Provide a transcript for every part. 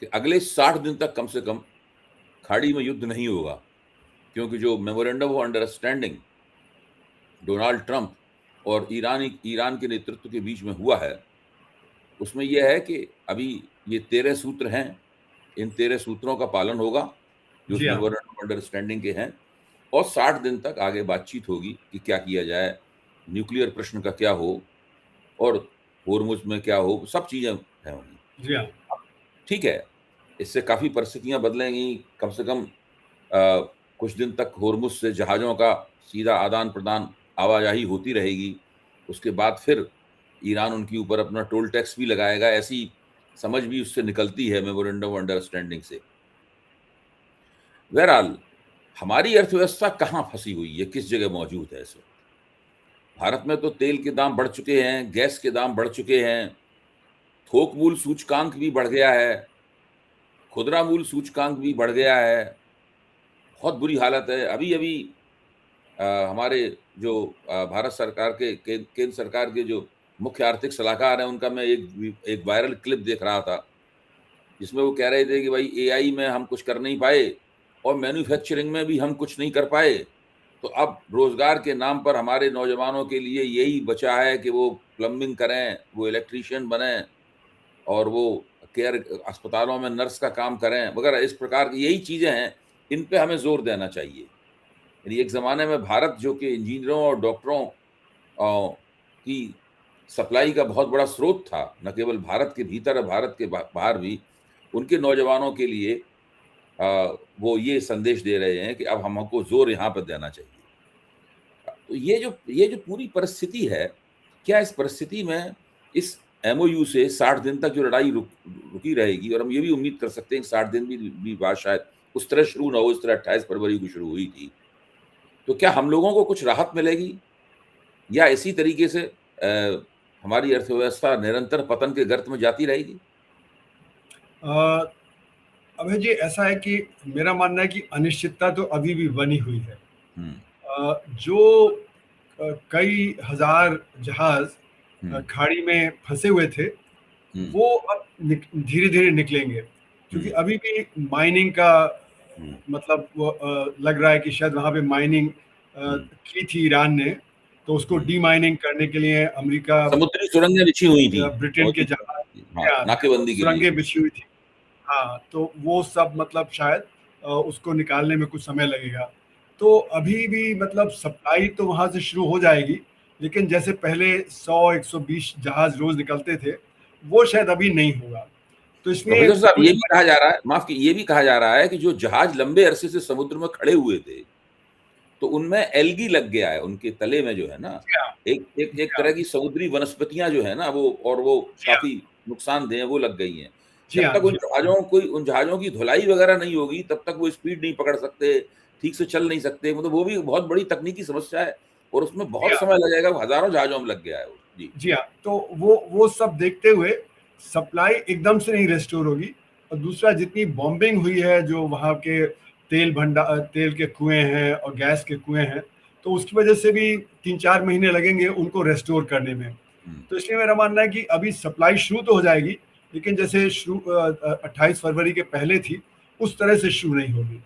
कि अगले 60 दिन तक कम से कम खाड़ी में युद्ध नहीं होगा, क्योंकि जो memorandum of understanding Donald Trump और ईरान के नेतृत्व के बीच में हुआ है, उसमें यह है कि अभी ये 13 सूत्र हैं, इन 13 सूत्रों का पालन होगा जो उस जी हाँ। मेमोरेंडम ऑफ अंडरस्टैंडिंग के हैं, और 60 दिन तक आगे बातचीत होगी कि क्या किया जाए, न्यूक्लियर प्रश्न का क्या हो और होर्मुज में क्या हो, सब चीजें होंगी। जी हाँ। ठीक है, इससे काफी परिस्थितियां बदलेंगी। कम से कम कुछ दिन तक होर्मुज से जहाजों का सीधा आदान प्रदान, आवाजाही होती रहेगी। उसके बाद फिर ईरान उनके ऊपर अपना टोल टैक्स भी लगाएगा, ऐसी समझ भी उससे निकलती है मेमोरेंडम ऑफ अंडरस्टैंडिंग से। बहरहाल हमारी अर्थव्यवस्था कहाँ फंसी हुई है, किस जगह मौजूद है इस वक्त? भारत में तो तेल के दाम बढ़ चुके हैं, गैस के दाम बढ़ चुके हैं, थोक मूल्य सूचकांक भी बढ़ गया है, खुदरा मूल्य सूचकांक भी बढ़ गया है, बहुत बुरी हालत है। अभी अभी हमारे जो भारत सरकार के केंद्र सरकार के जो मुख्य आर्थिक सलाहकार हैं, उनका मैं एक वायरल क्लिप देख रहा था, जिसमें वो कह रहे थे कि भाई एआई में हम कुछ कर नहीं पाए और मैन्युफैक्चरिंग में भी हम कुछ नहीं कर पाए, तो अब रोजगार के नाम पर हमारे नौजवानों के लिए यही बचा है कि वो प्लम्बिंग करें, वो इलेक्ट्रीशियन बने और वो केयर अस्पतालों में नर्स का काम करें वगैरह। इस प्रकार की यही चीजें हैं, इन पे हमें जोर देना चाहिए। यानी एक ज़माने में भारत जो कि इंजीनियरों और डॉक्टरों की सप्लाई का बहुत बड़ा स्रोत था, न केवल भारत के भीतर, भारत के बाहर भी, उनके नौजवानों के लिए वो ये संदेश दे रहे हैं कि अब हमको जोर यहाँ पर देना चाहिए। तो ये जो पूरी परिस्थिति है, क्या इस परिस्थिति में इस एमओयू से 60 दिन तक जो लड़ाई रुकी रहेगी, और हम ये भी उम्मीद कर सकते हैं कि 60 दिन भी बात शायद उस तरह शुरू ना हो, इस तरह 28 फरवरी को शुरू हुई थी, तो क्या हम लोगों को कुछ राहत मिलेगी या इसी तरीके से हमारी अर्थव्यवस्था निरंतर पतन के गर्त में जाती रहेगी? अभय जी, ऐसा है कि मेरा मानना है कि अनिश्चितता तो अभी भी बनी हुई है। जो कई हजार जहाज खाड़ी में फंसे हुए थे, वो अब धीरे धीरे निकलेंगे, क्योंकि अभी भी माइनिंग का मतलब वो लग रहा है कि शायद वहां पे माइनिंग की थी ईरान ने, तो उसको डी माइनिंग करने के लिए अमेरिका, समुद्री सुरंगें बिछी हुई थी, ब्रिटेन के जहाज, नाकेबंदी के लिए सुरंगें बिछी हुई थी। हाँ, तो वो सब मतलब शायद उसको निकालने में कुछ समय लगेगा। तो अभी भी मतलब सप्लाई तो वहां से शुरू हो जाएगी, लेकिन जैसे पहले 100-120 जहाज रोज निकलते थे, वो शायद अभी नहीं होगा। तो इसलिए प्रोफेसर साहब, ये भी कहा जा रहा है, माफ कीजिए, ये भी कहा जा रहा है कि जो जहाज लंबे अरसे से समुद्र में खड़े हुए थे, तो उनमें एल्गी लग गया है, उनके तले में जो है ना, एक तरह की समुद्री वनस्पतियां जो है ना, वो काफी नुकसानदेह वो लग गई हैं। जब तक उन जहाजों की धुलाई वगैरह नहीं होगी, तब तक वो स्पीड नहीं पकड़ सकते, ठीक से चल नहीं सकते। मतलब वो भी बहुत बड़ी तकनीकी समस्या है और उसमें बहुत समय लगेगा, हजारों जहाजों में लग गया है। जी हाँ, तो वो सब देखते हुए सप्लाई एकदम से नहीं रेस्टोर होगी। और दूसरा, जितनी बॉम्बिंग हुई है, जो वहाँ के तेल के कुएं हैं और गैस के कुएं हैं, तो उसकी वजह से भी 3-4 महीने लगेंगे उनको रेस्टोर करने में। तो इसलिए मेरा मानना है कि अभी सप्लाई शुरू तो हो जाएगी, लेकिन जैसे शुरू 28 फरवरी के पहले थी, उस तरह से शुरू नहीं होगी।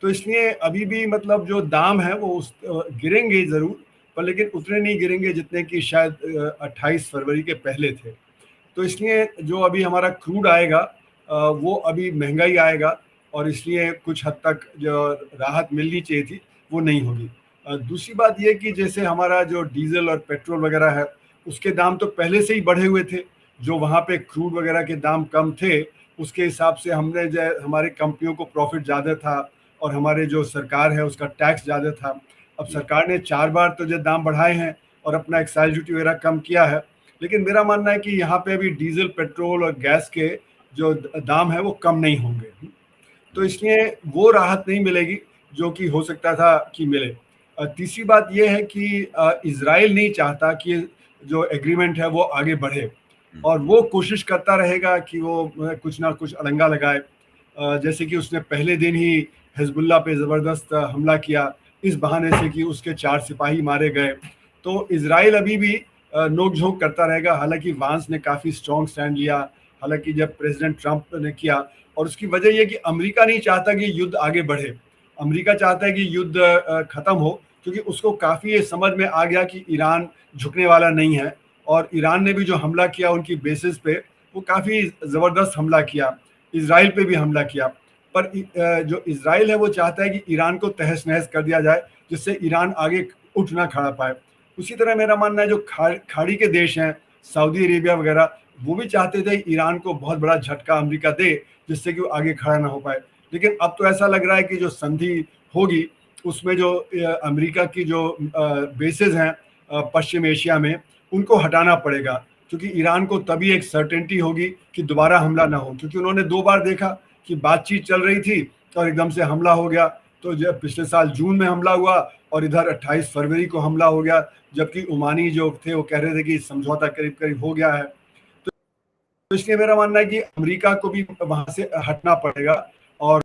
तो इसलिए अभी भी मतलब जो दाम है वो गिरेंगे जरूर, पर लेकिन उतने नहीं गिरेंगे जितने कि शायद 28 फरवरी के पहले थे। तो इसलिए जो अभी हमारा क्रूड आएगा, वो अभी महंगाई आएगा, और इसलिए कुछ हद तक जो राहत मिलनी चाहिए थी वो नहीं होगी। दूसरी बात ये कि जैसे हमारा जो डीजल और पेट्रोल वगैरह है, उसके दाम तो पहले से ही बढ़े हुए थे। जो वहाँ पे क्रूड वगैरह के दाम कम थे, उसके हिसाब से हमने जो हमारे कंपनियों को प्रॉफिट ज़्यादा था, और हमारे जो सरकार है उसका टैक्स ज़्यादा था। अब सरकार ने 4 बार तो जो दाम बढ़ाए हैं और अपना एक्साइज ड्यूटी वगैरह कम किया है, लेकिन मेरा मानना है कि यहाँ पे अभी डीजल, पेट्रोल और गैस के जो दाम है वो कम नहीं होंगे। तो इसलिए वो राहत नहीं मिलेगी जो कि हो सकता था कि मिले। तीसरी बात ये है कि इजराइल नहीं चाहता कि जो एग्रीमेंट है वो आगे बढ़े, और वो कोशिश करता रहेगा कि वो कुछ ना कुछ अड़ंगा लगाए। जैसे कि उसने पहले दिन ही हिजबुल्लाह पे ज़बरदस्त हमला किया, इस बहाने से कि उसके 4 सिपाही मारे गए। तो इजराइल अभी भी नोक झोंक करता रहेगा। हालांकि वांस ने काफ़ी स्ट्रॉन्ग स्टैंड लिया, हालांकि जब प्रेसिडेंट ट्रंप ने किया, और उसकी वजह यह कि अमेरिका नहीं चाहता कि युद्ध आगे बढ़े। अमेरिका चाहता है कि युद्ध खत्म हो, क्योंकि उसको काफ़ी ये समझ में आ गया कि ईरान झुकने वाला नहीं है। और ईरान ने भी जो हमला किया उनकी बेसिस पे, वो काफ़ी ज़बरदस्त हमला किया, इजराइल पे भी हमला किया। पर जो इजराइल है वो चाहता है कि ईरान को तहस नहस कर दिया जाए, जिससे ईरान आगे उठ ना खड़ा पाए। उसी तरह मेरा मानना है जो खाड़ी के देश हैं, सऊदी अरेबिया वगैरह, वो भी चाहते थे ईरान को बहुत बड़ा झटका अमेरिका दे, जिससे कि वो आगे खड़ा ना हो पाए। लेकिन अब तो ऐसा लग रहा है कि जो संधि होगी उसमें जो अमेरिका की जो बेसेस हैं पश्चिम एशिया में, उनको हटाना पड़ेगा, क्योंकि ईरान को तभी एक सर्टेनिटी होगी कि दोबारा हमला ना हो। क्योंकि उन्होंने 2 बार देखा कि बातचीत चल रही थी और एकदम से हमला हो गया। तो जब पिछले साल जून में हमला हुआ और इधर 28 फरवरी को हमला हो गया, जबकि ओमानी जो थे वो कह रहे थे कि समझौता करीब करीब हो गया है। तो इसलिए मेरा मानना है कि अमेरिका को भी वहां से हटना पड़ेगा। और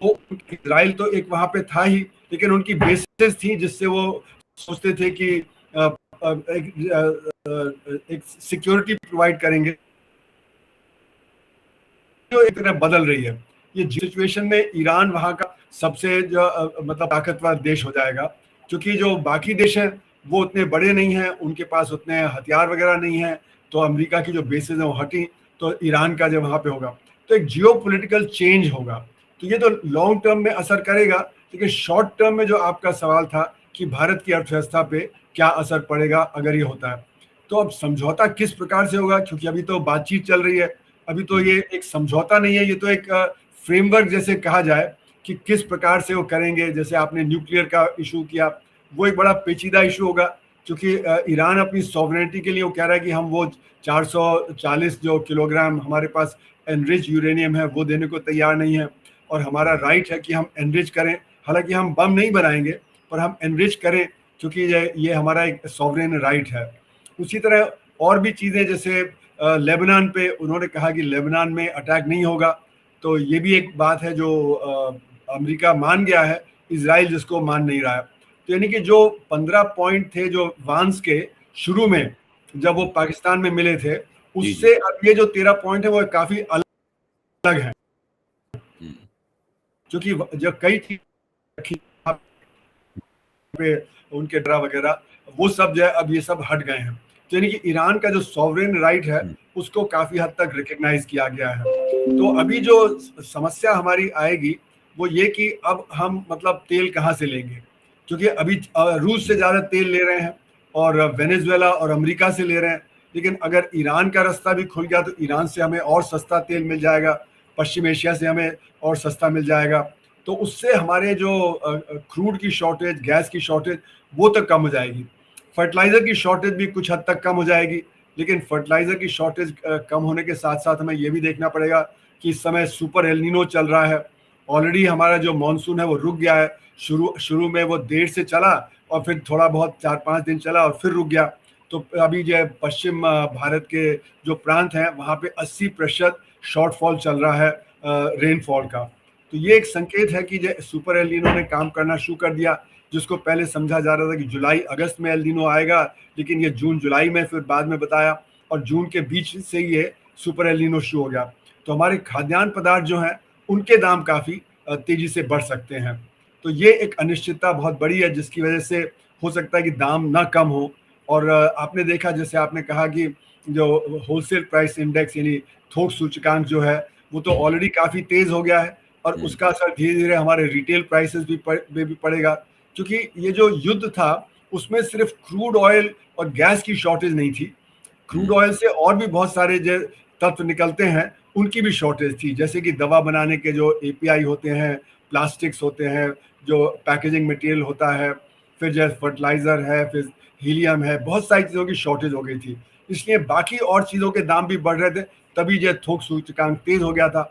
वो इजराइल तो एक वहां पे था ही, लेकिन उनकी बेसिस थी जिससे वो सोचते थे कि एक सिक्योरिटी प्रोवाइड करेंगे, जो एक तरह बदल रही है। ये सिचुएशन में ईरान वहां का सबसे जो मतलब ताकतवर देश हो जाएगा, क्योंकि जो बाकी देश हैं वो उतने बड़े नहीं हैं, उनके पास उतने हथियार वगैरह नहीं हैं। तो अमेरिका की जो बेसिस है वो हटी, तो ईरान का जब वहां पे होगा तो एक जियोपॉलिटिकल चेंज होगा। तो ये तो लॉन्ग टर्म में असर करेगा, लेकिन शॉर्ट टर्म में जो आपका सवाल था कि भारत की अर्थव्यवस्था पे क्या असर पड़ेगा अगर ये होता है, तो अब समझौता किस प्रकार से होगा, क्योंकि अभी तो बातचीत चल रही है। अभी तो ये एक समझौता नहीं है, ये तो एक फ्रेमवर्क जैसे कहा जाए कि किस प्रकार से वो करेंगे। जैसे आपने न्यूक्लियर का इशू किया, वो एक बड़ा पेचीदा इशू होगा, क्योंकि ईरान अपनी सॉवरेनिटी के लिए वो कह रहा है कि हम वो 440 जो किलोग्राम हमारे पास एनरिच यूरेनियम है वो देने को तैयार नहीं है। और हमारा राइट है कि हम एनरिच करें, हालांकि हम बम नहीं बनाएंगे, पर हम एनरिच करें, क्योंकि ये हमारा एक सॉवरेन राइट है। उसी तरह और भी चीज़ें, जैसे लेबनान पे उन्होंने कहा कि लेबनान में अटैक नहीं होगा, तो ये भी एक बात है जो अमेरिका मान गया है, इजराइल जिसको मान नहीं रहा है। तो यानी कि जो 15 पॉइंट थे जो वांस के शुरू में जब वो पाकिस्तान में मिले थे, उससे अब ये जो 13 पॉइंट है वो काफ़ी अलग है, क्योंकि जो कई चीज पे उनके ड्रा वगैरह वो सब जो है अब ये सब हट गए हैं। तो यानी कि ईरान का जो सॉवरेन राइट है उसको काफी हद तक रिकग्नाइज किया गया है। तो अभी जो समस्या हमारी आएगी वो ये कि अब हम मतलब तेल कहाँ से लेंगे, क्योंकि अभी रूस से ज्यादा तेल ले रहे हैं और वेनेजुएला और अमेरिका से ले रहे हैं। लेकिन अगर ईरान का रास्ता भी खुल गया तो ईरान से हमें और सस्ता तेल मिल जाएगा, पश्चिम एशिया से हमें और सस्ता मिल जाएगा। तो उससे हमारे जो क्रूड की शॉर्टेज, गैस की शॉर्टेज, वो तक कम हो जाएगी। फर्टिलाइज़र की शॉर्टेज भी कुछ हद तक कम हो जाएगी। लेकिन फर्टिलाइज़र की शॉर्टेज कम होने के साथ साथ हमें ये भी देखना पड़ेगा कि इस समय सुपर एल नीनो चल रहा है। ऑलरेडी हमारा जो मानसून है वो रुक गया है। शुरू में वो देर से चला और फिर थोड़ा बहुत 4-5 दिन चला और फिर रुक गया। तो अभी जो पश्चिम भारत के जो प्रांत हैं वहाँ पे 80% शॉर्टफॉल चल रहा है रेनफॉल का। तो ये एक संकेत है कि जो सुपर एल नीनो ने काम करना शुरू कर दिया, जिसको पहले समझा जा रहा था कि जुलाई अगस्त में एल नीनो आएगा, लेकिन ये जून जुलाई में फिर बाद में बताया, और जून के बीच से ही ये सुपर एल नीनो शुरू हो गया। तो हमारे खाद्यान्न पदार्थ जो हैं उनके दाम काफ़ी तेज़ी से बढ़ सकते हैं। तो ये एक अनिश्चितता बहुत बड़ी है, जिसकी वजह से हो सकता है कि दाम ना कम हो। और आपने देखा, जैसे आपने कहा कि जो होलसेल प्राइस इंडेक्स यानी थोक सूचकांक जो है वो तो ऑलरेडी काफ़ी तेज़ हो गया है, और उसका असर धीरे धीरे हमारे रिटेल प्राइसेस भी पड़ेगा। क्योंकि ये जो युद्ध था उसमें सिर्फ क्रूड ऑयल और गैस की शॉर्टेज नहीं थी, क्रूड ऑयल से और भी बहुत सारे जो तत्व निकलते हैं उनकी भी शॉर्टेज थी। जैसे कि दवा बनाने के जो API होते हैं, प्लास्टिक्स होते हैं, जो पैकेजिंग मटेरियल होता है, फिर जो फर्टिलाइज़र है, फिर हीलियम है, बहुत सारी चीज़ों की शॉर्टेज हो गई थी। इसलिए बाकी और चीज़ों के दाम भी बढ़ रहे थे, तभी जो थोक सूचकांक तेज़ हो गया था।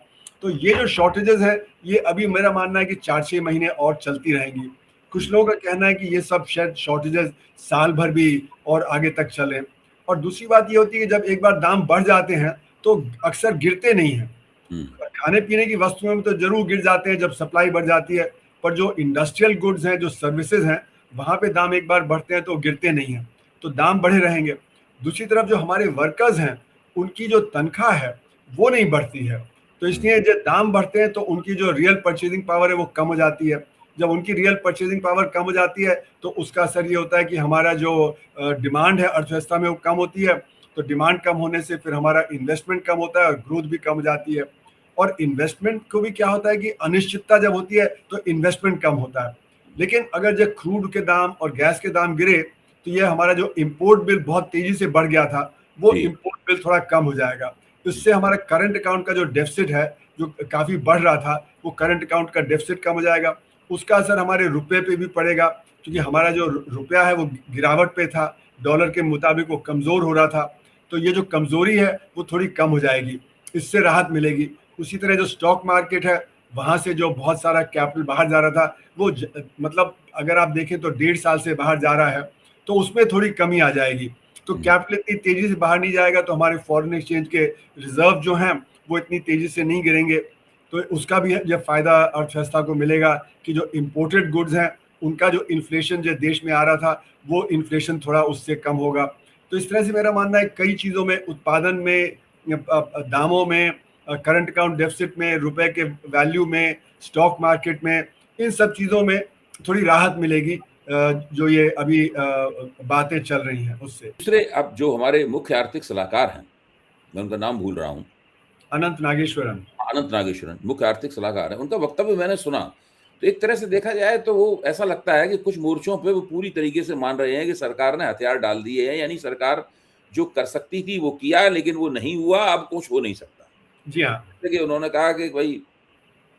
तो ये जो शॉर्टेजेस है ये अभी मेरा मानना है कि 4-6 महीने और चलती रहेंगी। कुछ लोगों का कहना है कि ये सब शायद शॉर्टेजेस साल भर भी और आगे तक चले। और दूसरी बात ये होती है कि जब एक बार दाम बढ़ जाते हैं तो अक्सर गिरते नहीं हैं। खाने पीने की वस्तुओं में तो जरूर गिर जाते हैं जब सप्लाई बढ़ जाती है, पर जो इंडस्ट्रियल गुड्स हैं, जो सर्विसेज हैं, वहाँ पे दाम एक बार बढ़ते हैं तो गिरते नहीं हैं, तो दाम बढ़े रहेंगे। दूसरी तरफ जो हमारे वर्कर्स हैं उनकी जो तनख्वाह है वो नहीं बढ़ती है। तो इसलिए जब दाम बढ़ते हैं तो उनकी जो रियल परचेजिंग पावर है वो कम हो जाती है। जब उनकी रियल परचेजिंग पावर कम हो जाती है तो उसका असर ये होता है कि हमारा जो डिमांड है अर्थव्यवस्था में वो कम होती है। तो डिमांड कम होने से फिर हमारा इन्वेस्टमेंट कम होता है और ग्रोथ भी कम हो जाती है। और इन्वेस्टमेंट को भी क्या होता है कि अनिश्चितता जब होती है तो इन्वेस्टमेंट कम होता है। लेकिन अगर जब क्रूड के दाम और गैस के दाम गिरे तो ये हमारा जो इम्पोर्ट बिल बहुत तेजी से बढ़ गया था वो जी इम्पोर्ट बिल थोड़ा कम हो जाएगा। इससे हमारा करंट अकाउंट का जो डेफिसिट है जो काफी बढ़ रहा था वो करंट अकाउंट का डेफिसिट कम हो जाएगा। उसका असर हमारे रुपए पे भी पड़ेगा क्योंकि हमारा जो रुपया है वो गिरावट पे था, डॉलर के मुताबिक वो कमजोर हो रहा था। तो ये जो कमजोरी है वो थोड़ी कम हो जाएगी, इससे राहत मिलेगी। उसी तरह जो स्टॉक मार्केट है वहां से जो बहुत सारा कैपिटल बाहर जा रहा था वो मतलब अगर आप देखें तो 1.5 साल से बाहर जा रहा है तो उसमें थोड़ी कमी आ जाएगी। तो कैपिटल इतनी तेजी से बाहर नहीं जाएगा तो हमारे फॉरेन एक्सचेंज के रिजर्व जो हैं वो इतनी तेजी से नहीं गिरेंगे। तो उसका भी जब फायदा अर्थव्यवस्था को मिलेगा कि जो इम्पोर्टेड गुड्स हैं उनका जो इन्फ्लेशन जो देश में आ रहा था वो इन्फ्लेशन थोड़ा उससे कम होगा। तो इस तरह से मेरा मानना है कई चीज़ों में, उत्पादन में, दामों में, करंट अकाउंट डेफिसिट में, रुपए के वैल्यू में, स्टॉक मार्केट में, इन सब चीज़ों में थोड़ी राहत मिलेगी जो ये अभी बातें चल रही हैं उससे। दूसरे अब जो हमारे मुख्य आर्थिक सलाहकार हैं, मैं उनका नाम भूल रहा हूँ, अनंत नागेश्वरन। अनंत नागेश्वरन मुख्य आर्थिक सलाहकार है, उनका वक्तव्य मैंने सुना। तो एक तरह से देखा जाए तो वो ऐसा लगता है कि कुछ मोर्चों पे वो पूरी तरीके से मान रहे हैं कि सरकार ने हथियार डाल दिए हैं, यानी सरकार जो कर सकती थी वो किया लेकिन वो नहीं हुआ, अब कुछ हो नहीं सकता। जी हाँ। देखिए उन्होंने कहा कि भाई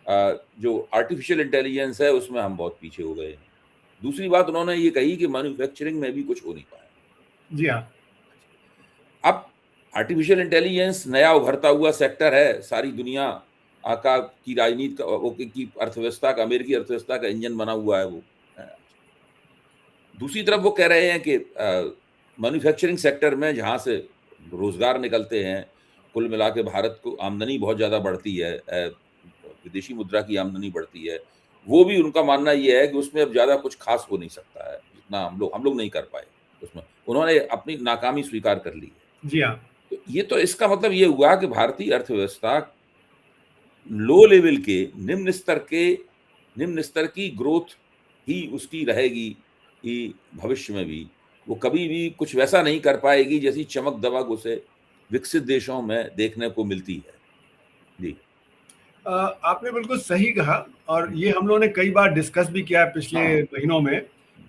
जो आर्टिफिशियल इंटेलिजेंस है उसमें हम बहुत पीछे हो गए हैं। दूसरी बात उन्होंने ये कही कि मैन्युफैक्चरिंग में भी कुछ हो नहीं पाया। जी हाँ। अब आर्टिफिशियल इंटेलिजेंस नया उभरता हुआ सेक्टर है, सारी दुनिया का की राजनीति का वो की अर्थव्यवस्था का, अमेरिकी अर्थव्यवस्था का इंजन बना हुआ है वो। दूसरी तरफ वो कह रहे हैं कि मैन्युफैक्चरिंग सेक्टर में जहाँ से रोजगार निकलते हैं, कुल मिला के भारत को आमदनी बहुत ज़्यादा बढ़ती है, विदेशी मुद्रा की आमदनी बढ़ती है, वो भी उनका मानना ये है कि उसमें अब ज़्यादा कुछ खास हो नहीं सकता है, जितना हम लोग नहीं कर पाए उसमें। उन्होंने अपनी नाकामी स्वीकार कर ली है। जी हाँ। तो ये तो इसका मतलब ये हुआ कि भारतीय अर्थव्यवस्था लो लेवल के निम्न स्तर की ग्रोथ ही उसकी रहेगी कि भविष्य में भी वो कभी भी कुछ वैसा नहीं कर पाएगी जैसी चमक दमक उसे विकसित देशों में देखने को मिलती है। जी। आपने बिल्कुल सही कहा और ये हम लोगों ने कई बार डिस्कस भी किया है पिछले महीनों में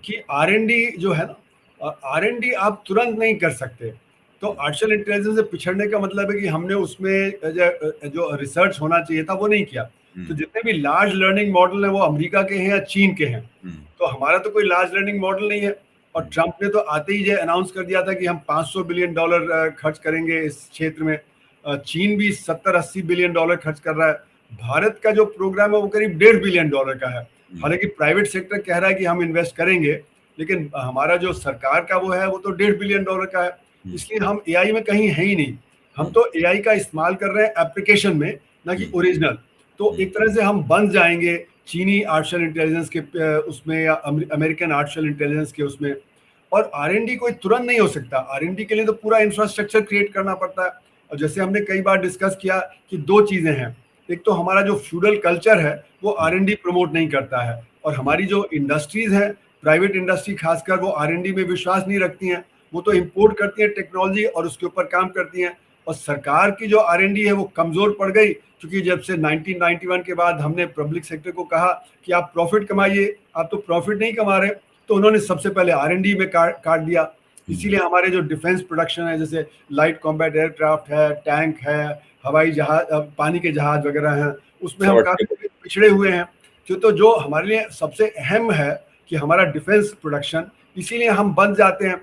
कि R&D जो है ना, R&D आप तुरंत नहीं कर सकते। तो आर्टिफिशियल इंटेलिजेंस से पिछड़ने का मतलब है कि हमने उसमें जो रिसर्च होना चाहिए था वो नहीं किया। तो जितने भी लार्ज लर्निंग मॉडल हैं वो अमेरिका के हैं या चीन के हैं। तो हमारा तो कोई लार्ज लर्निंग मॉडल नहीं है। और ट्रंप ने तो आते ही जो अनाउंस कर दिया था कि हम $500 बिलियन खर्च करेंगे इस क्षेत्र में। चीन भी 70-80 बिलियन डॉलर खर्च कर रहा है। भारत का जो प्रोग्राम है वो करीब $1.5 बिलियन का है। हालांकि प्राइवेट सेक्टर कह रहा है कि हम इन्वेस्ट करेंगे, लेकिन हमारा जो सरकार का वो है वो तो $1.5 बिलियन का है। इसलिए हम एआई में कहीं है ही नहीं। हम तो एआई का इस्तेमाल कर रहे हैं एप्लीकेशन में, ना कि ओरिजिनल। तो एक तरह से हम बन जाएंगे चीनी आर्टिफिशियल इंटेलिजेंस के उसमें या अमेरिकन आर्टिफिशियल इंटेलिजेंस के उसमें। और R&D कोई तुरंत नहीं हो सकता। R&D के लिए तो पूरा इंफ्रास्ट्रक्चर क्रिएट करना पड़ता है। और जैसे हमने कई बार डिस्कस किया कि दो चीजें हैं, एक तो हमारा जो फ्यूडल कल्चर है वो R&D प्रमोट नहीं करता है, और हमारी जो इंडस्ट्रीज हैं, प्राइवेट इंडस्ट्री खासकर, वो R&D में विश्वास नहीं रखती हैं। वो तो इंपोर्ट करती है टेक्नोलॉजी और उसके ऊपर काम करती हैं। और सरकार की जो R&D है वो कमजोर पड़ गई, क्योंकि जब से 1991 के बाद हमने पब्लिक सेक्टर को कहा कि आप प्रॉफिट कमाइए, आप तो प्रॉफिट नहीं कमा रहे, तो उन्होंने सबसे पहले R&D में काट दिया। इसीलिए हमारे जो डिफेंस प्रोडक्शन है, जैसे लाइट कॉम्बैट एयरक्राफ्ट है, टैंक है, हवाई जहाज, पानी के जहाज वगैरह हैं, उसमें हम काफी पिछड़े हुए हैं। तो जो हमारे लिए सबसे अहम है कि हमारा डिफेंस प्रोडक्शन, इसीलिए हम बंद जाते हैं।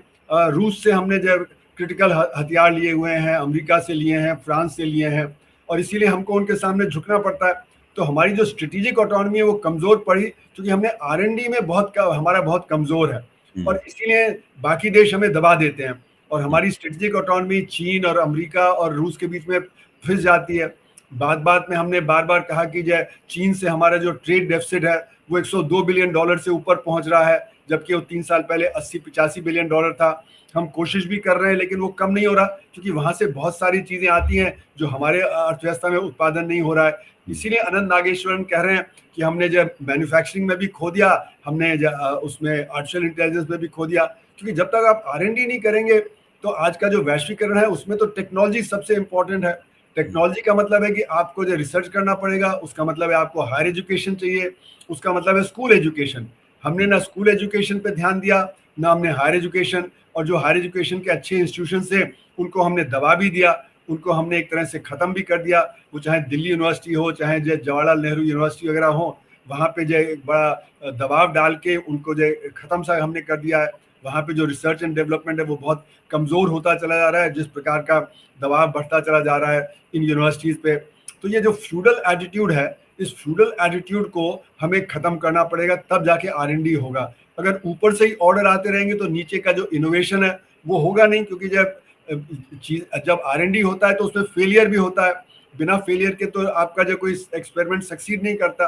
रूस से हमने जब क्रिटिकल हथियार लिए हुए हैं, अमेरिका से लिए हैं, फ्रांस से लिए हैं, और इसीलिए हमको उनके सामने झुकना पड़ता है। तो हमारी जो स्ट्रेटेजिक ऑटोनॉमी है वो कमजोर पड़ी, क्योंकि हमने R&D में हमारा बहुत कमजोर है, और इसीलिए बाकी देश हमें दबा देते हैं और हमारी स्ट्रेटेजिक ऑटोनॉमी चीन और अमेरिका और रूस के बीच में फिस जाती है। बात बात में हमने बार बार कहा कि जो चीन से हमारा जो ट्रेड डेफिसिट है वो $102 बिलियन से ऊपर पहुंच रहा है, जबकि वो 3 साल पहले 80-85 बिलियन डॉलर था। हम कोशिश भी कर रहे हैं लेकिन वो कम नहीं हो रहा, क्योंकि वहां से बहुत सारी चीजें आती हैं जो हमारे अर्थव्यवस्था में उत्पादन नहीं हो रहा है। इसीलिए अनंत नागेश्वरन कह रहे हैं कि हमने जब मैन्युफैक्चरिंग में भी खो दिया, हमने उसमें आर्टिफिशियल इंटेलिजेंस में भी खो दिया, क्योंकि जब तक आप R&D नहीं करेंगे तो आज का जो वैश्वीकरण है उसमें तो टेक्नोलॉजी सबसे इंपॉर्टेंट है। टेक्नोलॉजी का मतलब है कि आपको जो रिसर्च करना पड़ेगा, उसका मतलब है आपको हायर एजुकेशन चाहिए, उसका मतलब है स्कूल एजुकेशन। हमने ना स्कूल एजुकेशन पे ध्यान दिया, ना हमने हायर एजुकेशन, और जो हायर एजुकेशन के अच्छे इंस्टीट्यूशन से उनको हमने दबा भी दिया, उनको हमने एक तरह से ख़त्म भी कर दिया। वो चाहे दिल्ली यूनिवर्सिटी हो, चाहे जो जवाहरलाल नेहरू यूनिवर्सिटी वगैरह हो, वहाँ पे जो एक बड़ा दबाव डाल के उनको जो ख़त्म सा हमने कर दिया है। वहाँ पे जो रिसर्च एंड डेवलपमेंट है वो बहुत कमज़ोर होता चला जा रहा है, जिस प्रकार का दबाव बढ़ता चला जा रहा है इन यूनिवर्सिटीज़ पे। तो ये जो फ्यूडल एटीट्यूड है, इस फ्यूडल एटीट्यूड को हमें ख़त्म करना पड़ेगा, तब जाके R&D होगा। अगर ऊपर से ही ऑर्डर आते रहेंगे तो नीचे का जो इनोवेशन है वो होगा नहीं, क्योंकि जब R&D होता है तो उसमें फेलियर भी होता है। बिना फेलियर के तो आपका जो कोई एक्सपेरिमेंट सक्सीड नहीं करता।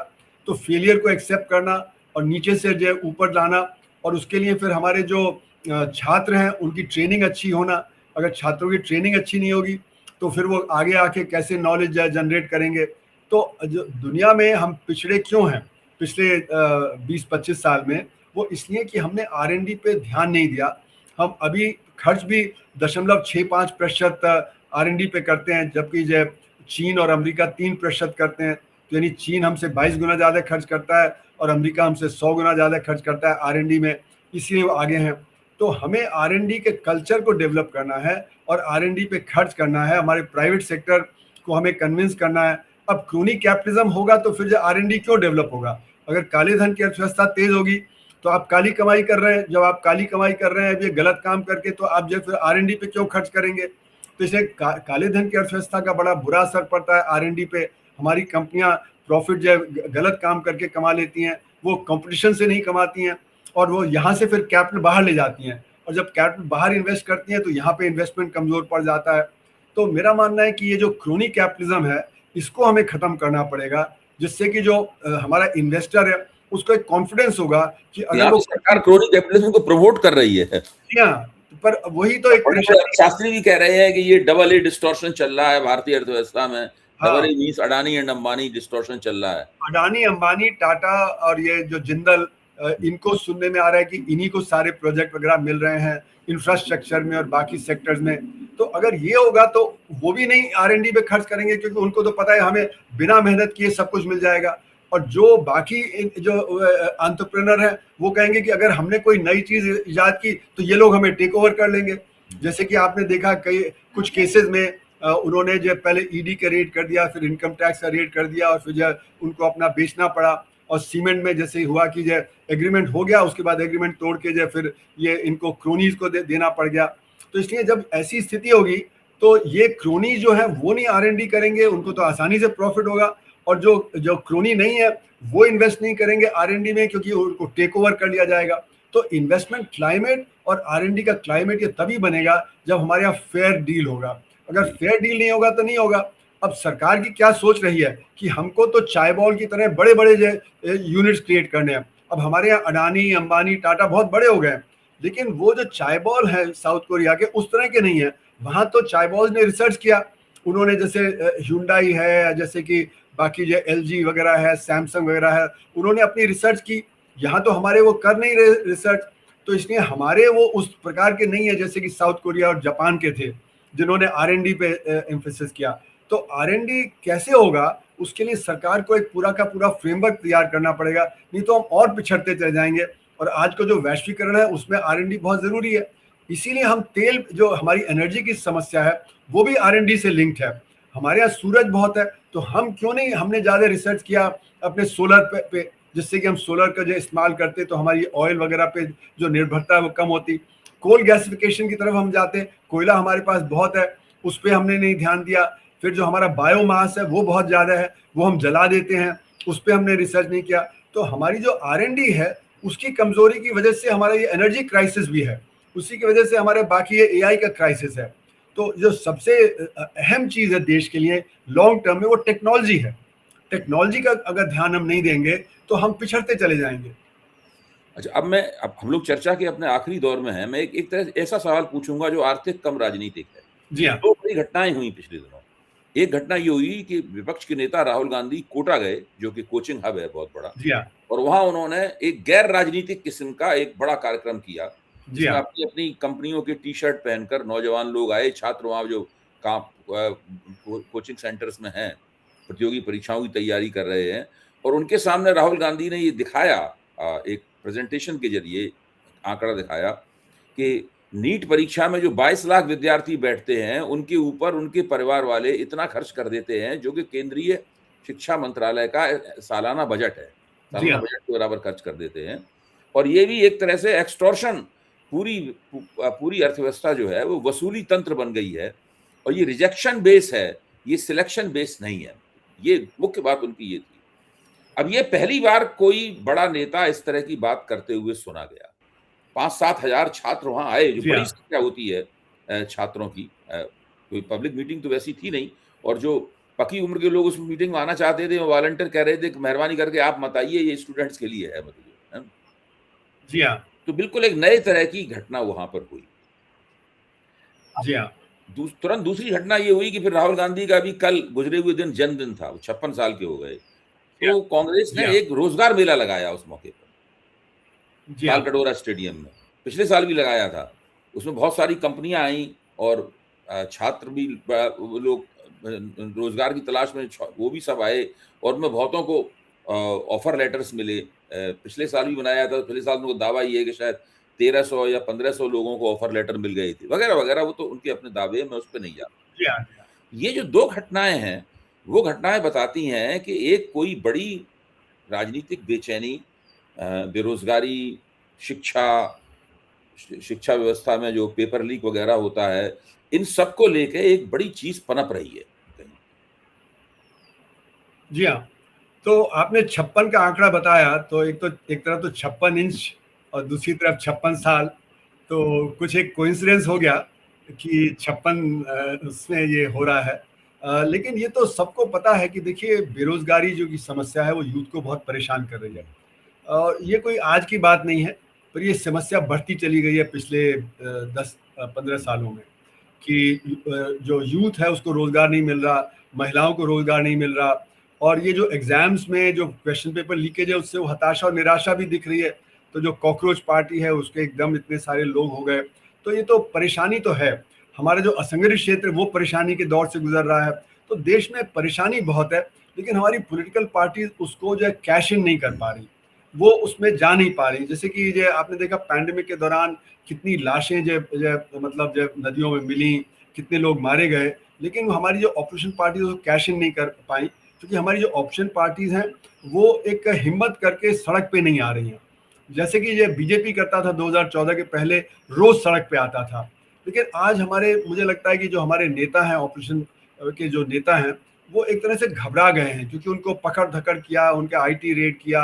तो फेलियर को एक्सेप्ट करना और नीचे से जो ऊपर लाना, और उसके लिए फिर हमारे जो छात्र हैं उनकी ट्रेनिंग अच्छी होना। अगर छात्रों की ट्रेनिंग अच्छी नहीं होगी तो फिर वो आगे आके कैसे नॉलेज जनरेट करेंगे। तो जो दुनिया में हम पिछड़े क्यों हैं पिछले 20-25 साल में, वो इसलिए कि हमने R&D पे ध्यान नहीं दिया। हम अभी खर्च भी 0.65% R&D पे करते हैं, जबकि जो चीन और अमेरिका 3% करते हैं। तो यानी चीन हमसे 22 गुना ज़्यादा खर्च करता है और अमेरिका हमसे 100 गुना ज़्यादा खर्च करता है R&D में, इसलिए वो आगे हैं। तो हमें R&D के कल्चर को डेवलप करना है और R&D पे खर्च करना है। हमारे प्राइवेट सेक्टर को हमें कन्विंस करना है। अब क्रोनी कैपिटलिज्म होगा तो फिर जो R&D क्यों डेवलप होगा? अगर काले धन की अर्थव्यवस्था तेज होगी तो आप काली कमाई कर रहे हैं, जब आप काली कमाई कर रहे हैं अब ये गलत काम करके, तो आप जो फिर R&D पे क्यों खर्च करेंगे? तो इसलिए काले धन की अर्थव्यवस्था का बड़ा बुरा असर पड़ता है R&D पे। हमारी कंपनियां प्रॉफिट जो गलत काम करके कमा लेती हैं, वो कंपटीशन से नहीं कमाती हैं, और वो यहाँ से फिर कैपिटल बाहर ले जाती हैं, और जब कैपिटल बाहर इन्वेस्ट करती हैं तो यहाँ पे इन्वेस्टमेंट कमजोर पड़ जाता है। तो मेरा मानना है कि ये जो क्रोनी कैपिटलिज्म है इसको हमें खत्म करना पड़ेगा, जिससे कि जो हमारा इन्वेस्टर है उसको एक कॉन्फिडेंस होगा कि अगर वो सरकार क्रोनी कैपिटलिज्म को प्रमोट कर रही है। पर वही तो एक शास्त्री भी कह रहे हैं कि ये डबल ए डिस्टॉर्शन चल रहा है भारतीय अर्थव्यवस्था में। Double A means Adani and Ambani distortion चल रहा है। अडानी, अंबानी, टाटा और ये जो जिंदल, इनको सुनने में आ रहा है कि इन्हीं को सारे प्रोजेक्ट वगैरह मिल रहे हैं इंफ्रास्ट्रक्चर में और बाकी सेक्टर्स में। तो अगर ये होगा तो वो भी नहीं R&D पे खर्च करेंगे, क्योंकि उनको तो पता है हमें बिना मेहनत किए सब कुछ मिल जाएगा। और जो बाकी जो एंटरप्रेन्योर है वो कहेंगे कि अगर हमने कोई नई चीज इजाद की तो ये लोग हमें टेक ओवर कर लेंगे। जैसे कि आपने देखा कई कुछ केसेस में उन्होंने जो पहले ED का रेड कर दिया, फिर इनकम टैक्स का रेड कर दिया, और फिर जो उनको अपना बेचना पड़ा। और सीमेंट में जैसे हुआ कि जो एग्रीमेंट हो गया, उसके बाद एग्रीमेंट तोड़ के जो फिर ये इनको क्रोनीज को देना पड़ गया। तो इसलिए जब ऐसी स्थिति होगी तो ये क्रोनी जो है वो नहीं R&D करेंगे, उनको तो आसानी से प्रॉफिट होगा, और जो क्रोनी नहीं है वो इन्वेस्ट नहीं करेंगे R&D में, क्योंकि उनको टेक ओवर कर लिया जाएगा। तो इन्वेस्टमेंट क्लाइमेट और R&D का क्लाइमेट ये तभी बनेगा जब हमारे यहाँ फेयर डील होगा। अगर फेयर डील नहीं होगा तो नहीं होगा। अब सरकार की क्या सोच रही है कि हमको तो चाय बॉल की तरह बड़े बड़े यूनिट्स क्रिएट करने हैं। अब हमारे यहाँ अडानी, अंबानी, टाटा बहुत बड़े हो गए, लेकिन वो जो चाय बॉल है साउथ कोरिया के उस तरह के नहीं है। वहां तो चाय बॉल ने रिसर्च किया, उन्होंने जैसे ह्यूंडई है, जैसे कि बाकी जो LG वगैरह है, सैमसंग वगैरह है, उन्होंने अपनी रिसर्च की। यहाँ तो हमारे वो कर नहीं रहे रिसर्च, तो इसलिए हमारे वो उस प्रकार के नहीं है जैसे कि साउथ कोरिया और जापान के थे जिन्होंने R&D पे एम्फेसिस किया। तो R&D कैसे होगा, उसके लिए सरकार को एक पूरा का पूरा फ्रेमवर्क तैयार करना पड़ेगा, नहीं तो हम और पिछड़ते चले जाएंगे। और आज का जो वैश्वीकरण है उसमें R&D बहुत जरूरी है। इसीलिए हम तेल, जो हमारी एनर्जी की समस्या है, वो भी R&D से लिंक्ड है। हमारे यहाँ सूरज बहुत है, तो हम क्यों नहीं, हमने ज़्यादा रिसर्च किया अपने सोलर पे, जिससे कि हम सोलर का जो इस्तेमाल करते तो हमारी ऑयल वगैरह पे जो निर्भरता है वो कम होती। कोल गैसिफिकेशन की तरफ हम जाते, कोयला हमारे पास बहुत है, उस पर हमने नहीं ध्यान दिया। फिर जो हमारा बायोमास है वो बहुत ज़्यादा है, वो हम जला देते हैं, उस पर हमने रिसर्च नहीं किया। तो हमारी जो R&D है उसकी कमज़ोरी की वजह से हमारा ये एनर्जी क्राइसिस भी है, उसी की वजह से हमारे बाकी ये AI का क्राइसिस है। तो जो सबसे अहम चीज़ है देश के लिए लॉन्ग टर्म में वो टेक्नोलॉजी है। टेक्नोलॉजी का अगर ध्यान हम नहीं देंगे तो हम पिछड़ते चले जाएंगे। अच्छा, अब हम लोग चर्चा के अपने आखिरी दौर में हैं। मैं एक तरह से ऐसा सवाल पूछूंगा जो आर्थिक कम राजनीतिक है। जी हाँ। दो बड़ी घटनाएं हुई पिछले दिनों। एक घटना ये हुई कि विपक्ष के नेता राहुल गांधी कोटा गए, जो कि कोचिंग हब है बहुत बड़ा, जी हाँ। और वहां उन्होंने एक गैर राजनीतिक किस्म का एक बड़ा कार्यक्रम किया, जी जिसमें हाँ। अपनी अपनी कंपनियों के टी शर्ट पहनकर नौजवान लोग आए, छात्र वहां जो काम कोचिंग सेंटर्स में हैं, प्रतियोगी परीक्षाओं की तैयारी कर रहे हैं, और उनके सामने राहुल गांधी ने ये दिखाया, एक प्रेजेंटेशन के जरिए आंकड़ा दिखाया कि नीट परीक्षा में जो 22 लाख विद्यार्थी बैठते हैं, उनके ऊपर उनके परिवार वाले इतना खर्च कर देते हैं, जो कि केंद्रीय शिक्षा मंत्रालय का सालाना बजट है। जी सालाना हाँ। बजट के बराबर खर्च कर देते हैं। और ये भी एक तरह से एक्सटॉर्शन, पूरी अर्थव्यवस्था जो है वो वसूली तंत्र बन गई है, और ये रिजेक्शन बेस है, ये सिलेक्शन बेस नहीं है। ये मुख्य बात उनकी ये थी। अब ये पहली बार कोई बड़ा नेता इस तरह की बात करते हुए सुना गया। 5-7 हजार छात्र वहां आए, जो जी बड़ी हाँ। संख्या होती है छात्रों की। कोई पब्लिक मीटिंग तो वैसी थी नहीं, और जो पकी उम्र के लोग उस मीटिंग में आना चाहते थे, वो वॉलंटियर कह रहे थे कि मेहरबानी करके आप मत आइए, ये स्टूडेंट्स के लिए है, मतलब है। जी हाँ। तो बिल्कुल एक नए तरह की घटना वहां पर हुई। जी हाँ। तुरंत दूसरी घटना ये हुई कि फिर राहुल गांधी का भी कल गुजरे हुए दिन जन्मदिन था, वो 56 साल के हो गए। जी हाँ। तो कांग्रेस जी ने हाँ। एक रोजगार मेला लगाया उस मौके पर, जी हाँ। तालकटोरा स्टेडियम में। पिछले साल भी लगाया था। उसमें बहुत सारी कंपनियां आई, और छात्र भी, वो लोग रोजगार की तलाश में, वो भी सब आए, और उनमें बहुतों को ऑफर लेटर्स मिले। पिछले साल भी बनाया था, पिछले साल उनको दावा ये है कि शायद 1300 या 1500 लोगों को ऑफर लेटर मिल गए थे, वगैरह वगैरह। वो तो उनके अपने दावे हैं, मैं उस पर नहीं जाता। जी हाँ। ये जो दो घटनाएं हैं, वो घटनाएं बताती हैं कि एक कोई बड़ी राजनीतिक बेचैनी, बेरोजगारी, शिक्षा शिक्षा व्यवस्था में जो पेपर लीक वगैरह होता है, इन सबको लेके एक बड़ी चीज पनप रही है कहीं। जी हाँ। तो आपने 56 का आंकड़ा बताया, तो एक तरफ तो 56 इंच और दूसरी तरफ 56 साल, तो कुछ एक कोइंसिडेंस हो गया कि 56 उसमें ये हो रहा है। लेकिन ये तो सबको पता है कि देखिए बेरोजगारी जो की समस्या है वो यूथ को बहुत परेशान कर रही है। ये कोई आज की बात नहीं है, पर ये समस्या बढ़ती चली गई है पिछले 10-15 सालों में, कि जो यूथ है उसको रोजगार नहीं मिल रहा, महिलाओं को रोजगार नहीं मिल रहा, और ये जो एग्जाम्स में जो क्वेश्चन पेपर लीकेज है उससे वो हताशा और निराशा भी दिख रही है। तो जो कॉकरोच पार्टी है उसके एकदम इतने सारे लोग हो गए, तो ये तो परेशानी तो है। हमारा जो असंगठित क्षेत्र वो परेशानी के दौर से गुजर रहा है। तो देश में परेशानी बहुत है, लेकिन हमारी पॉलिटिकल पार्टी उसको जो है कैश इन नहीं कर पा रही, वो उसमें जा नहीं पा रही। जैसे कि जो आपने देखा पैंडेमिक के दौरान कितनी लाशें मतलब जब नदियों में मिली, कितने लोग मारे गए, लेकिन हमारी जो ऑपोजिशन पार्टी वो कैश इन नहीं कर पाई, क्योंकि हमारी जो ऑप्शन पार्टीज हैं वो एक हिम्मत करके सड़क पे नहीं आ रही हैं। जैसे कि ये बीजेपी करता था 2014 के पहले, रोज सड़क पे आता था, लेकिन आज मुझे लगता है कि जो हमारे नेता हैं, ऑपोजिशन के जो नेता हैं, वो एक तरह से घबरा गए हैं, क्योंकि उनको पकड़ धकड़ किया, उनके आईटी रेड किया,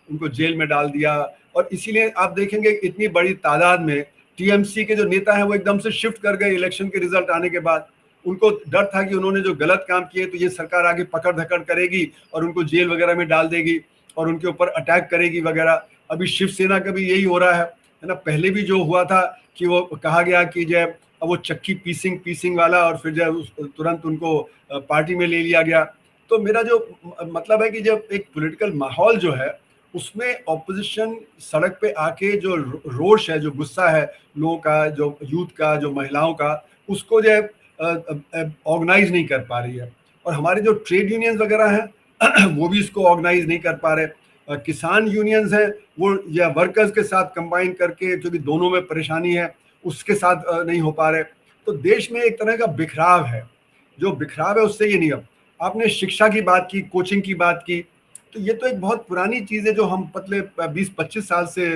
उनको जेल में डाल दिया, और इसीलिए आप देखेंगे इतनी बड़ी तादाद में टीएमसी के जो नेता हैं वो एकदम से शिफ्ट कर गए इलेक्शन के रिजल्ट आने के बाद। उनको डर था कि उन्होंने जो गलत काम किए तो ये सरकार आगे पकड़ धकड़ करेगी और उनको जेल वगैरह में डाल देगी और उनके ऊपर अटैक करेगी वगैरह। अभी शिवसेना का भी यही हो रहा है ना। पहले भी जो हुआ था कि वो कहा गया कि जो वो चक्की पीसिंग वाला, और फिर जो तुरंत उनको पार्टी में ले लिया गया। तो मेरा जो मतलब है कि जब एक पॉलिटिकल माहौल जो है उसमें ऑपोजिशन सड़क पे आके जो रोष है, जो गुस्सा है लोगों का, जो यूथ का, जो महिलाओं का, उसको जो है ऑर्गेनाइज नहीं कर पा रही है। और हमारे जो ट्रेड यूनियंस वगैरह हैं वो भी इसको ऑर्गेनाइज नहीं कर पा रहे। किसान यूनियंस हैं वो या वर्कर्स के साथ कंबाइन करके, क्योंकि दोनों में परेशानी है, उसके साथ नहीं हो पा रहे। तो देश में एक तरह का बिखराव है। जो बिखराव है उससे ये नहीं। अब आपने शिक्षा की बात की, कोचिंग की बात की, तो ये तो एक बहुत पुरानी चीज़ है जो हम पिछले 20-25 साल से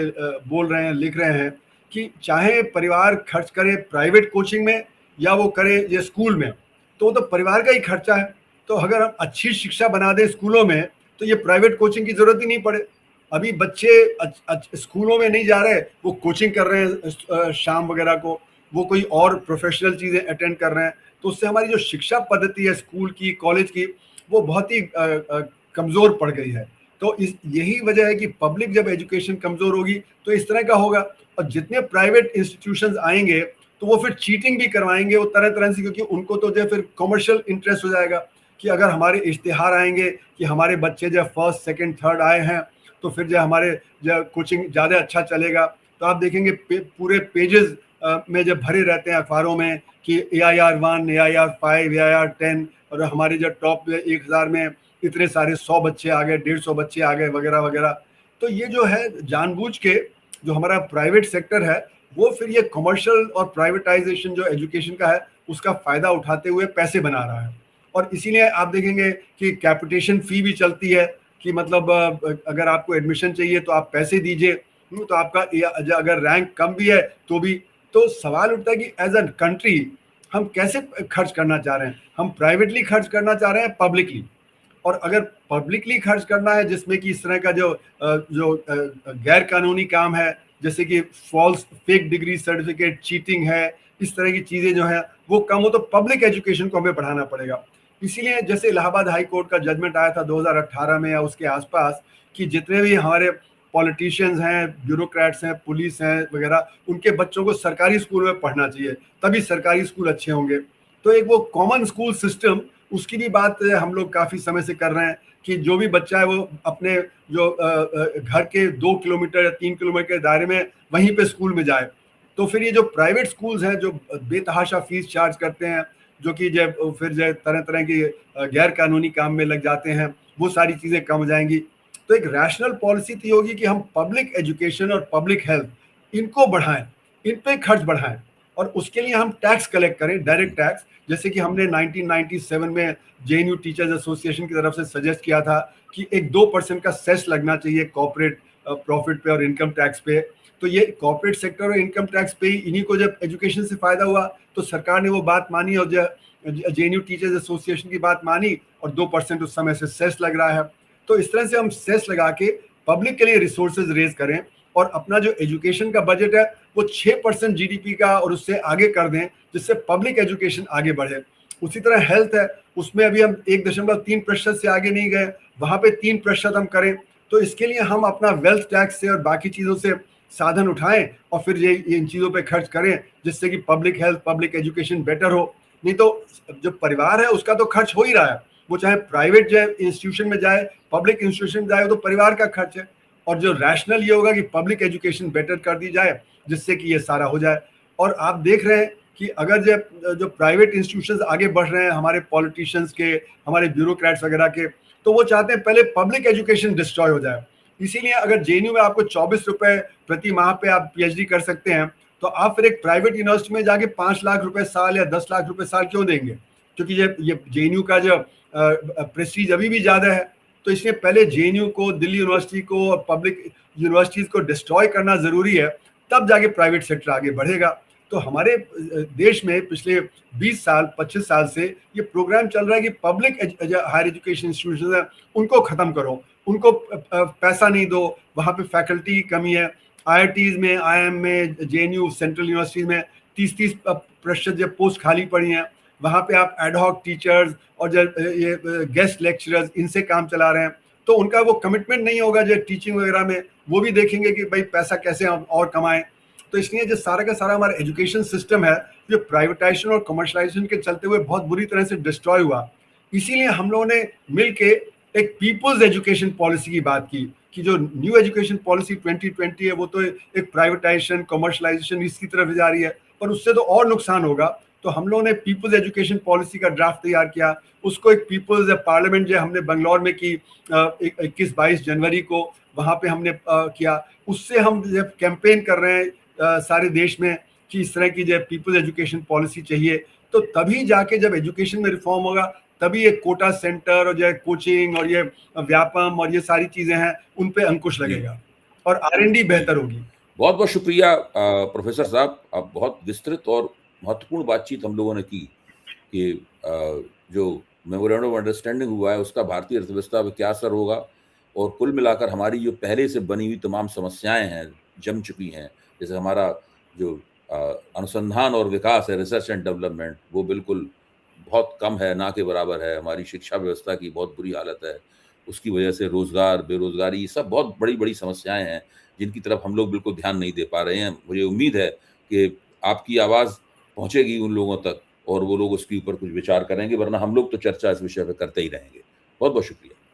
बोल रहे हैं, लिख रहे हैं, कि चाहे परिवार खर्च करे प्राइवेट कोचिंग में या वो करे ये स्कूल में, तो वो तो परिवार का ही खर्चा है। तो अगर हम अच्छी शिक्षा बना दें स्कूलों में, तो ये प्राइवेट कोचिंग की जरूरत ही नहीं पड़े। अभी बच्चे स्कूलों में नहीं जा रहे, वो कोचिंग कर रहे हैं शाम वगैरह को। वो कोई और प्रोफेशनल चीज़ें अटेंड कर रहे हैं, तो उससे हमारी जो शिक्षा पद्धति है स्कूल की, कॉलेज की, वो बहुत ही कमज़ोर पड़ गई है। तो इस यही वजह है कि पब्लिक जब एजुकेशन कमज़ोर होगी तो इस तरह का होगा, और जितने प्राइवेट इंस्टीट्यूशंस आएंगे तो वो फिर चीटिंग भी करवाएंगे वो तरह तरह से, क्योंकि उनको तो जो फिर कमर्शियल इंटरेस्ट हो जाएगा कि अगर हमारे इश्तिहार आएंगे कि हमारे बच्चे जब फर्स्ट सेकंड थर्ड आए हैं तो फिर जो हमारे जो कोचिंग ज़्यादा अच्छा चलेगा, तो आप देखेंगे पूरे पेजेस में जब भरे रहते हैं अखबारों में कि AIR 1, AIR 5, AIR 10, और हमारे जो टॉप 1000 में इतने सारे 100 बच्चे आ गए, 150 बच्चे आ गए, वगैरह वगैरह। तो ये जो है जानबूझ के जो हमारा प्राइवेट सेक्टर है वो फिर ये कमर्शियल और प्राइवेटाइजेशन जो एजुकेशन का है उसका फ़ायदा उठाते हुए पैसे बना रहा है। और इसीलिए आप देखेंगे कि कैपिटेशन फ़ी भी चलती है कि मतलब अगर आपको एडमिशन चाहिए तो आप पैसे दीजिए, तो आपका अगर रैंक कम भी है तो भी। तो सवाल उठता है कि एज अ कंट्री हम कैसे खर्च करना चाह रहे हैं, हम प्राइवेटली खर्च करना चाह रहे हैं पब्लिकली। और अगर पब्लिकली खर्च करना है जिसमें कि इस तरह का जो गैर कानूनी काम है, जैसे कि false fake degree certificate, cheating है, इस तरह की चीज़ें जो है वो कम हो, तो पब्लिक एजुकेशन को हमें बढ़ाना पड़ेगा। इसीलिए जैसे इलाहाबाद हाई कोर्ट का जजमेंट आया था 2018 में या उसके आसपास कि जितने भी हमारे पॉलिटिशियंस हैं, ब्यूरोक्रेट्स हैं, पुलिस हैं वगैरह, उनके बच्चों को सरकारी स्कूल में पढ़ना चाहिए, तभी सरकारी स्कूल अच्छे होंगे। तो एक वो कॉमन स्कूल सिस्टम, उसकी भी बात हम लोग काफ़ी समय से कर रहे हैं कि जो भी बच्चा है वो अपने जो घर के 2 किलोमीटर या 3 किलोमीटर के दायरे में वहीं पे स्कूल में जाए। तो फिर ये जो प्राइवेट स्कूल्स हैं जो बेतहाशा फीस चार्ज करते हैं, जो कि जब फिर जो तरह तरह की गैर कानूनी काम में लग जाते हैं, वो सारी चीज़ें कम हो जाएंगी। तो एक रैशनल पॉलिसी थी होगी कि हम पब्लिक एजुकेशन और पब्लिक हेल्थ इनको बढ़ाएं, इन पे खर्च बढ़ाएं, और उसके लिए हम टैक्स कलेक्ट करें, डायरेक्ट टैक्स, जैसे कि हमने 1997 में JNU टीचर्स एसोसिएशन की तरफ से सजेस्ट किया था कि एक 2% का सेस लगना चाहिए कॉर्पोरेट प्रॉफिट पे और इनकम टैक्स पे। तो ये कॉर्पोरेट सेक्टर और इनकम टैक्स पे इन्हीं को जब एजुकेशन से फायदा हुआ तो सरकार ने वो बात मानी और JNU टीचर्स एसोसिएशन की बात मानी, और 2% उस समय से सेस लग रहा है। तो इस तरह से हम सेस लगा के पब्लिक के लिए रिसोर्सेज रेज करें और अपना जो एजुकेशन का बजट है वो 6% GDP का और उससे आगे कर दें, जिससे पब्लिक एजुकेशन आगे बढ़े। उसी तरह हेल्थ है, उसमें अभी हम 1.3% से आगे नहीं गए, वहाँ पे 3% हम करें। तो इसके लिए हम अपना वेल्थ टैक्स से और बाकी चीज़ों से साधन उठाएं और फिर ये इन चीज़ों पे खर्च करें, जिससे कि public health, public education better हो। नहीं तो जो परिवार है उसका तो खर्च हो ही रहा है, वो चाहे प्राइवेट जो इंस्टीट्यूशन में जाए, पब्लिक इंस्टीट्यूशन में जाए, वो तो परिवार का खर्च है। और जो रैशनल ये होगा कि पब्लिक एजुकेशन बेटर कर दी जाए, जिससे कि ये सारा हो जाए। और आप देख रहे हैं कि अगर जो प्राइवेट इंस्टीट्यूशंस आगे बढ़ रहे हैं, हमारे पॉलिटिशियंस के, हमारे ब्यूरोक्रेट्स वगैरह के, तो वो चाहते हैं पहले पब्लिक एजुकेशन डिस्ट्रॉय हो जाए। इसीलिए अगर JNU में आपको 24 रुपए प्रति माह पे आप PhD कर सकते हैं, तो आप फिर एक प्राइवेट यूनिवर्सिटी में जाके 5 लाख रुपए साल या 10 लाख रुपए साल क्यों देंगे? क्योंकि ये JNU का जो प्रेस्टीज अभी भी ज़्यादा है। तो इसलिए पहले JNU को, दिल्ली यूनिवर्सिटी को और पब्लिक यूनिवर्सिटीज़ को डिस्ट्रॉय करना ज़रूरी है, तब जाके प्राइवेट सेक्टर आगे बढ़ेगा। तो हमारे देश में पिछले 20 साल 25 साल से ये प्रोग्राम चल रहा है कि पब्लिक हायर एजुकेशन इंस्टीट्यूशन है उनको ख़त्म करो, उनको पैसा नहीं दो, वहाँ पे फैकल्टी की कमी है। IITs में, IIM में, JNU सेंट्रल यूनिवर्सिटीज़ में 30% जब पोस्ट खाली पड़ी हैं, वहाँ पे आप एडहॉक टीचर्स और जब ये गेस्ट लेक्चरर्स इनसे काम चला रहे हैं, तो उनका वो कमिटमेंट नहीं होगा जो टीचिंग वगैरह में, वो भी देखेंगे कि भाई पैसा कैसे हम और कमाएं। तो इसलिए जो सारा का सारा हमारा एजुकेशन सिस्टम है, जो प्राइवेटाइजेशन और कमर्शलाइजेशन के चलते हुए बहुत बुरी तरह से डिस्ट्रॉय हुआ। इसीलिए हम लोगों ने मिल के एक पीपल्स एजुकेशन पॉलिसी की बात की कि जो न्यू एजुकेशन पॉलिसी 2020 है वो तो एक प्राइवेटाइजेशन, कमर्शलाइजेशन इसकी तरफ जा रही है, पर उससे तो और नुकसान होगा। तो हम लोगों ने पीपल्स एजुकेशन पॉलिसी का ड्राफ्ट तैयार किया, उसको एक पीपल्स पार्लियामेंट जो हमने बंगलौर में की 21-22 जनवरी को, वहाँ पे हमने किया। उससे हम जब कैंपेन कर रहे हैं सारे देश में कि इस तरह की जो पीपल्स एजुकेशन पॉलिसी चाहिए, तो तभी जाके जब एजुकेशन में रिफॉर्म होगा, तभी ये कोटा सेंटर और जो कोचिंग और ये व्यापम और ये सारी चीज़ें हैं उन पे अंकुश लगेगा और R&D बेहतर होगी। बहुत बहुत शुक्रिया प्रोफेसर साहब, आप बहुत विस्तृत और महत्वपूर्ण बातचीत हम लोगों ने की कि जो मेमोरेंडम ऑफ अंडरस्टैंडिंग हुआ है उसका भारतीय अर्थव्यवस्था पे क्या असर होगा, और कुल मिलाकर हमारी जो पहले से बनी हुई तमाम समस्याएं हैं, जम चुकी हैं, जैसे हमारा जो अनुसंधान और विकास है, रिसर्च एंड डेवलपमेंट, वो बिल्कुल बहुत कम है, ना के बराबर है। हमारी शिक्षा व्यवस्था की बहुत बुरी हालत है। उसकी वजह से रोज़गार, बेरोज़गारी, ये सब बहुत बड़ी-बड़ी समस्याएँ हैं, जिनकी तरफ हम लोग बिल्कुल ध्यान नहीं दे पा रहे हैं। मुझे उम्मीद है कि आपकी आवाज़ पहुँचेगी उन लोगों तक और वो लोग उसके ऊपर कुछ विचार करेंगे, वरना हम लोग तो चर्चा इस विषय पे करते ही रहेंगे। बहुत-बहुत शुक्रिया।